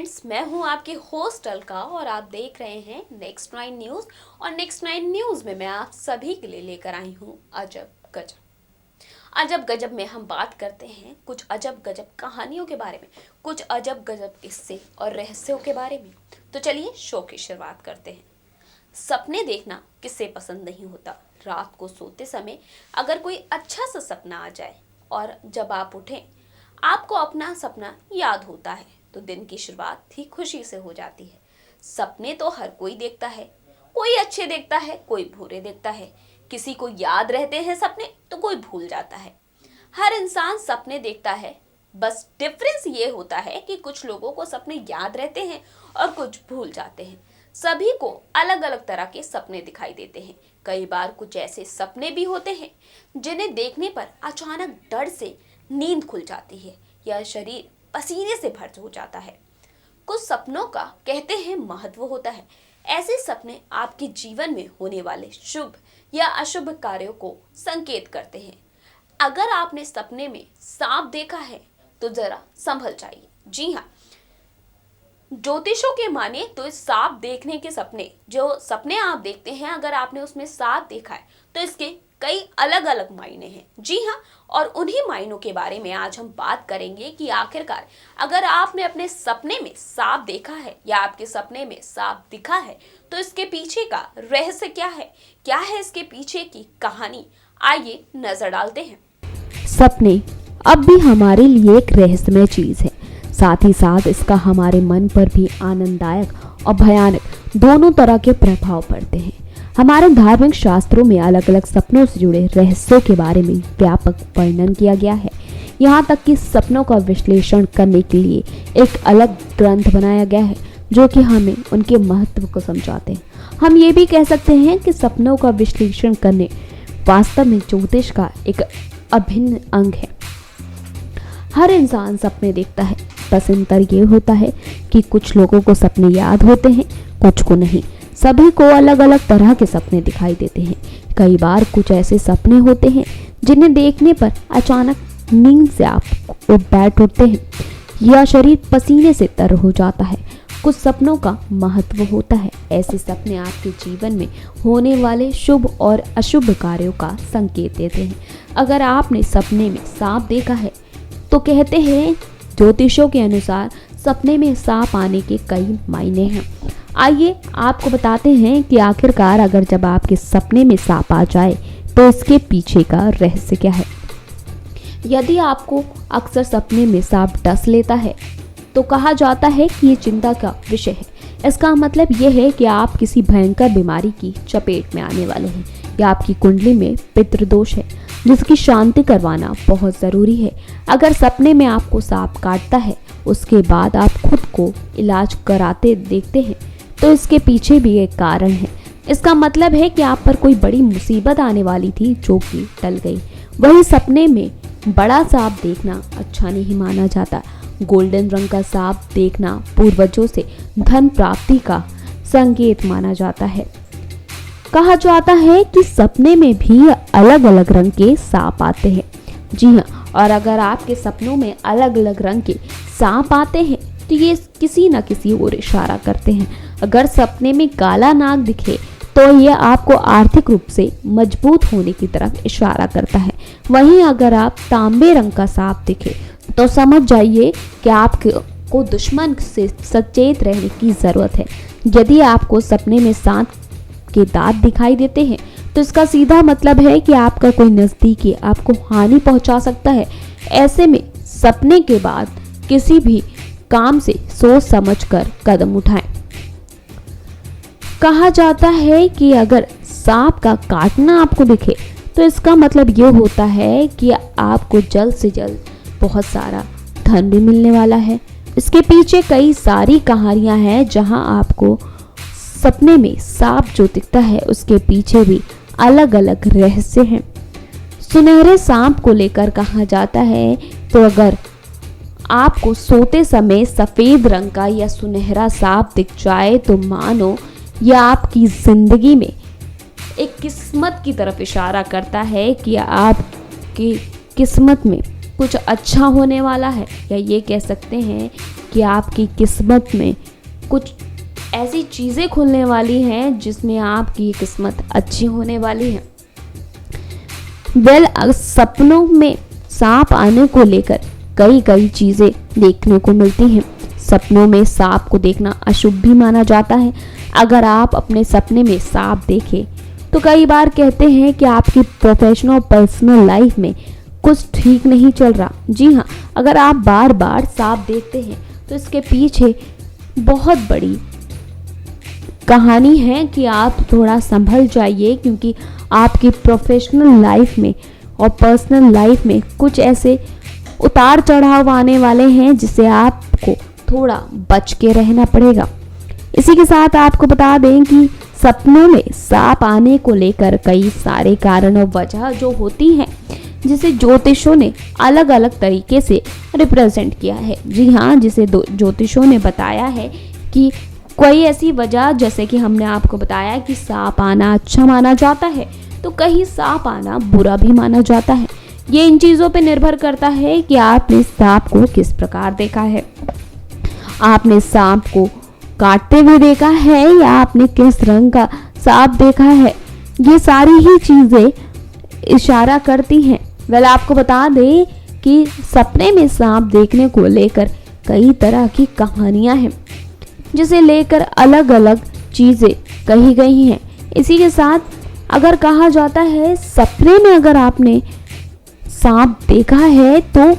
Friends, मैं हूं आपकी होस्ट अलका और आप देख रहे हैं नेक्स्ट 9 न्यूज़। और नेक्स्ट 9 न्यूज़ में मैं आप सभी के लिए लेकर आई हूं अजब गजब। अजब गजब में हम बात करते हैं कुछ अजब गजब कहानियों के बारे में, कुछ अजब गजब किस्से और रहस्यों के बारे में। तो चलिए शो की शुरुआत करते हैं। सपने देखना किसे पसंद नहीं होता। रात को सोते समय अगर कोई अच्छा सा सपना आ जाए और जब आप उठें आपको अपना सपना याद होता है तो दिन की शुरुआत ही खुशी से हो जाती है। सपने तो हर कोई देखता है, कोई अच्छे देखता है, कोई बुरे देखता है। किसी को याद रहते हैं सपने तो कोई भूल जाता है। हर इंसान सपने देखता है, बस डिफरेंस ये होता है कि कुछ लोगों को सपने याद रहते हैं और कुछ भूल जाते हैं। सभी को अलग अलग तरह के सपने दिखाई देते हैं। कई बार कुछ ऐसे सपने भी होते हैं जिन्हें देखने पर अचानक डर से नींद खुल जाती है या शरीर पसीने से भर हो जाता है। कुछ सपनों का कहते हैं महत्व होता है। ऐसे सपने आपके जीवन में होने वाले शुभ या अशुभ कार्यों को संकेत करते हैं। अगर आपने सपने में सांप देखा है तो जरा संभल जाइए। जी हाँ, ज्योतिषों के माने तो इस सांप देखने के सपने, जो सपने आप देखते हैं, अगर आपने उसमें सांप देखा है तो इसके कई अलग अलग मायने हैं। जी हाँ, और उन्हीं मायनों के बारे में आज हम बात करेंगे कि आखिरकार अगर आपने अपने सपने में सांप देखा है या आपके सपने में सांप दिखा है तो इसके पीछे का रहस्य क्या है इसके पीछे की कहानी। आइए नजर डालते हैं। सपने अब भी हमारे लिए एक रहस्यमय चीज है। साथ ही साथ इसका हमारे मन पर भी आनंददायक और भयानक दोनों तरह के प्रभाव पड़ते हैं। हमारे धार्मिक शास्त्रों में अलग अलग सपनों से जुड़े रहस्यों के बारे में व्यापक वर्णन किया गया है। यहाँ तक कि सपनों का विश्लेषण करने के लिए एक अलग ग्रंथ बनाया गया है जो कि हमें उनके महत्व को समझाते हैं। हम ये भी कह सकते हैं कि सपनों का विश्लेषण करने वास्तव में ज्योतिष का एक अभिन्न अंग है। हर इंसान सपने देखता है, बस अंतर ये होता है कि कुछ लोगों को सपने याद होते हैं, कुछ को नहीं। सभी को अलग अलग तरह के सपने दिखाई देते हैं। कई बार कुछ ऐसे सपने होते हैं जिन्हें देखने पर अचानक नींद से आप बैठ उठते हैं या शरीर पसीने से तर हो जाता है। कुछ सपनों का महत्व होता है। ऐसे सपने आपके जीवन में होने वाले शुभ और अशुभ कार्यों का संकेत देते हैं। अगर आपने सपने में सांप देखा है तो कहते हैं ज्योतिषों के अनुसार सपने में सांप आने के कई मायने हैं। आइए आपको बताते हैं कि आखिरकार अगर जब आपके सपने में सांप आ जाए तो इसके पीछे का रहस्य क्या है। यदि आपको अक्सर सपने में सांप डस लेता है तो कहा जाता है कि ये चिंता का विषय है। इसका मतलब ये है कि आप किसी भयंकर बीमारी की चपेट में आने वाले हैं या आपकी कुंडली में पितृदोष है जिसकी शांति करवाना बहुत ज़रूरी है। अगर सपने में आपको सांप काटता है उसके बाद आप खुद को इलाज कराते देखते हैं तो इसके पीछे भी एक कारण है। इसका मतलब है कि आप पर कोई बड़ी मुसीबत आने वाली थी जो कि टल गई। वही सपने में बड़ा सांप देखना अच्छा नहीं माना जाता। गोल्डन रंग का सांप देखना पूर्वजों से धन प्राप्ति का संकेत माना जाता है। कहा जाता है कि सपने में भी अलग अलग रंग के सांप आते हैं। जी हाँ, और अगर आपके सपनों में अलग अलग रंग के सांप आते हैं तो ये किसी न किसी ओर इशारा करते हैं। अगर सपने में काला नाग दिखे तो यह आपको आर्थिक रूप से मजबूत होने की तरफ इशारा करता है। वहीं अगर आप तांबे रंग का सांप दिखे तो समझ जाइए कि आपको दुश्मन से सचेत रहने की ज़रूरत है। यदि आपको सपने में सांप के दांत दिखाई देते हैं तो इसका सीधा मतलब है कि आपका कोई नज़दीकी आपको हानि पहुंचा सकता है। ऐसे में सपने के बाद किसी भी काम से सोच समझकर कदम उठाएं। कहा जाता है कि अगर सांप का काटना आपको दिखे तो इसका मतलब ये होता है कि आपको जल्द से जल्द बहुत सारा धन भी मिलने वाला है। इसके पीछे कई सारी कहानियां हैं जहां आपको सपने में सांप जो दिखता है उसके पीछे भी अलग अलग रहस्य हैं। सुनहरे सांप को लेकर कहा जाता है तो अगर आपको सोते समय सफ़ेद रंग का या सुनहरा सांप दिख जाए तो मानो यह आपकी ज़िंदगी में एक किस्मत की तरफ इशारा करता है कि आपकी किस्मत में कुछ अच्छा होने वाला है। या ये कह सकते हैं कि आपकी किस्मत में कुछ ऐसी चीज़ें खुलने वाली हैं जिसमें आपकी किस्मत अच्छी होने वाली है। सपनों में सांप आने को लेकर कई कई चीज़ें देखने को मिलती हैं। सपनों में सांप को देखना अशुभ भी माना जाता है। अगर आप अपने सपने में सांप देखें तो कई बार कहते हैं कि आपकी प्रोफेशनल और पर्सनल लाइफ में कुछ ठीक नहीं चल रहा। जी हाँ, अगर आप बार बार सांप देखते हैं तो इसके पीछे बहुत बड़ी कहानी है कि आप थोड़ा संभल जाइए, क्योंकि आपकी प्रोफेशनल लाइफ में और पर्सनल लाइफ में कुछ ऐसे उतार चढ़ाव आने वाले हैं जिससे आपको थोड़ा बच के रहना पड़ेगा। इसी के साथ आपको बता दें कि सपनों में सांप आने को लेकर कई सारे कारण और वजह जो होती हैं, जिसे ज्योतिषों ने अलग अलग तरीके से रिप्रेजेंट किया है। जी हाँ, जिसे ज्योतिषों ने बताया है कि कोई ऐसी वजह, जैसे कि हमने आपको बताया कि सांप आना अच्छा माना जाता है तो कहीं सांप आना बुरा भी माना जाता है। ये इन चीज़ों पे निर्भर करता है कि आपने सांप को किस प्रकार देखा है। आपने सांप को काटते हुए देखा है या आपने किस रंग का सांप देखा है, ये सारी ही चीज़ें इशारा करती हैं। आपको बता दें कि सपने में सांप देखने को लेकर कई तरह की कहानियां हैं, जिसे लेकर अलग अलग चीज़ें कही गई हैं। इसी के साथ अगर कहा जाता है सपने में अगर आपने सांप देखा है तो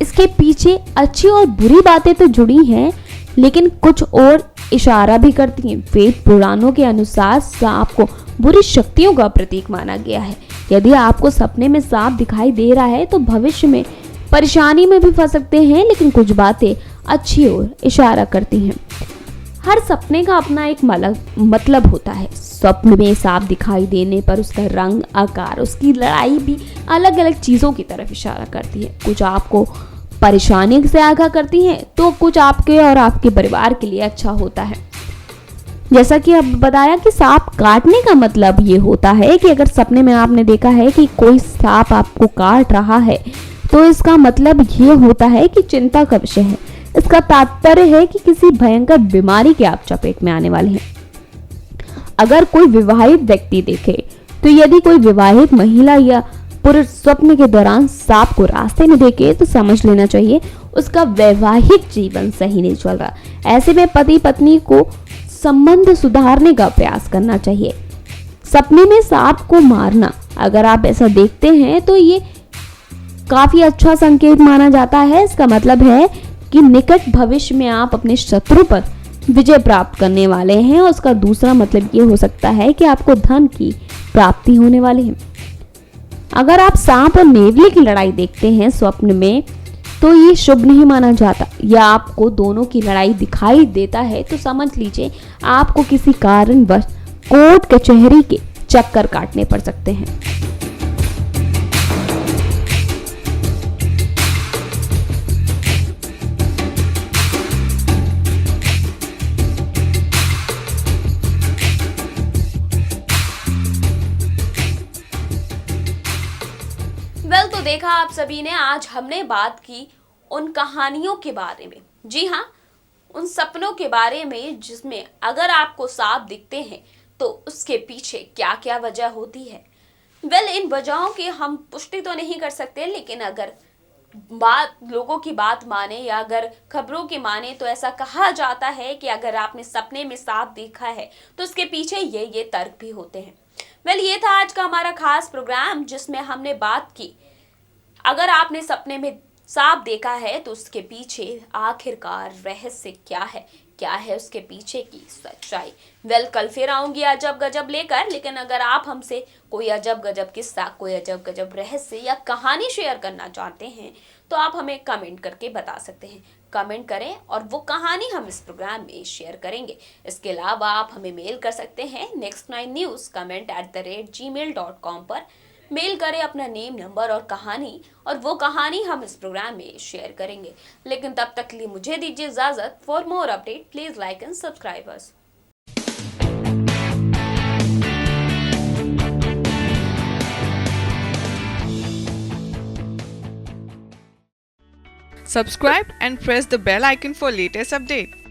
इसके पीछे अच्छी और बुरी बातें तो जुड़ी हैं, लेकिन कुछ और इशारा भी करती हैं। वेद पुराणों के अनुसार सांप को बुरी शक्तियों का प्रतीक माना गया है। यदि आपको सपने में सांप दिखाई दे रहा है तो भविष्य में परेशानी में भी फंस सकते हैं, लेकिन कुछ बातें अच्छी ओर इशारा करती हैं। हर सपने का अपना एक मतलब होता है। स्वप्न में सांप दिखाई देने पर उसका रंग, आकार, उसकी लड़ाई भी अलग अलग चीज़ों की तरफ इशारा करती है। कुछ आपको परेशानी से आगाह करती हैं तो कुछ आपके और आपके परिवार के लिए अच्छा होता है। जैसा कि अब बताया कि सांप काटने का मतलब ये होता है कि अगर सपने में आपने देखा है कि कोई सांप आपको काट रहा है तो इसका मतलब ये होता है कि चिंता का विषय है। इसका तात्पर्य है कि किसी भयंकर बीमारी के आप चपेट में आने वाले हैं। अगर कोई विवाहित व्यक्ति देखे तो यदि कोई विवाहित महिला या पुरुष स्वप्न के दौरान सांप को रास्ते में देखे तो समझ लेना चाहिए उसका वैवाहिक जीवन सही नहीं चल रहा। ऐसे में पति पत्नी को संबंध सुधारने का प्रयास करना चाहिए। सपने में सांप को मारना, अगर आप ऐसा देखते हैं तो ये काफी अच्छा संकेत माना जाता है। इसका मतलब है कि निकट भविष्य में आप अपने शत्रु पर विजय प्राप्त करने वाले हैं। और उसका दूसरा मतलब ये हो सकता है कि आपको धन की प्राप्ति होने वाली है। अगर आप सांप और नेवले की लड़ाई देखते हैं स्वप्न में तो ये शुभ नहीं माना जाता। या आपको दोनों की लड़ाई दिखाई देता है तो समझ लीजिए आपको किसी कारणवश कोर्ट कचहरी के चक्कर काटने पड़ सकते हैं। तो देखा आप सभी ने, आज हमने बात की उन कहानियों के बारे में। जी हाँ, उन सपनों के बारे में जिसमें अगर आपको सांप दिखते हैं तो उसके पीछे क्या क्या वजह होती है। इन वजहों की हम पुष्टि तो नहीं कर सकते, लेकिन अगर लोगों की बात माने या अगर खबरों की माने तो ऐसा कहा जाता है कि अगर आपने सपने में सांप देखा है तो उसके पीछे ये तर्क भी होते हैं। ये था आज का हमारा खास प्रोग्राम जिसमें हमने बात की, अगर आपने सपने में सांप देखा है तो उसके पीछे आखिरकार रहस्य क्या है उसके पीछे की सच्चाई। कल फिर आऊंगी अजब गजब लेकर, लेकिन अगर आप हमसे कोई अजब गजब किस्सा, कोई अजब गजब रहस्य या कहानी शेयर करना चाहते हैं तो आप हमें कमेंट करके बता सकते हैं। कमेंट करें और वो कहानी हम इस प्रोग्राम में शेयर करेंगे। इसके अलावा आप हमें मेल कर सकते हैं next9newscomment@gmail.com पर। मेल करें अपना नेम, नंबर और कहानी, और वो कहानी हम इस प्रोग्राम में शेयर करेंगे। लेकिन तब तक के लिए मुझे दीजिए इजाजत। For more update please like and subscribe us. Subscribe and press the bell icon for latest update.